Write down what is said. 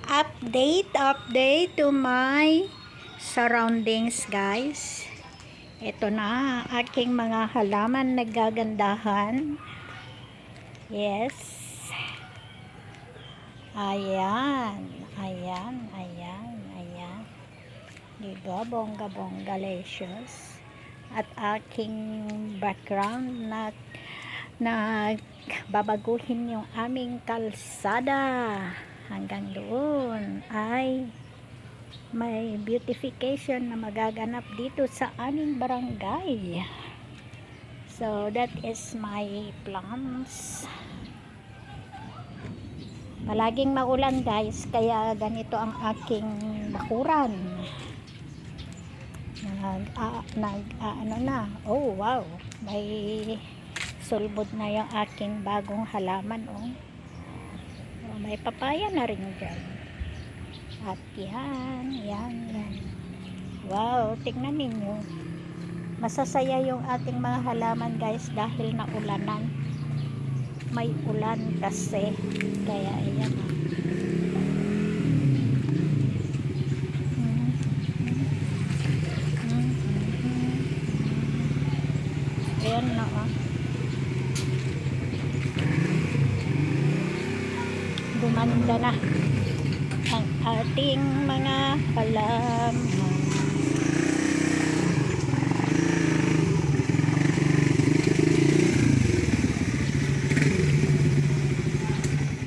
Update to my surroundings, guys. Ito na aking mga halaman nagagandahan. Yes. Ayan. Diba? Bongga licious. At aking background na babaguhin yung aming kalsada. Hanggang doon ay may beautification na magaganap dito sa aming barangay. So that is my plans. Palaging maulan, guys, kaya ganito ang aking bakuran. Oh wow, may sulbod na yung aking bagong halaman. May papaya na rin dyan. At yan. Wow, tingnan ninyo. Masasaya yung ating mga halaman, guys, dahil naulanan. May ulan kasi. Kaya ayan. Ayan na gumanda na ang ating mga halaman.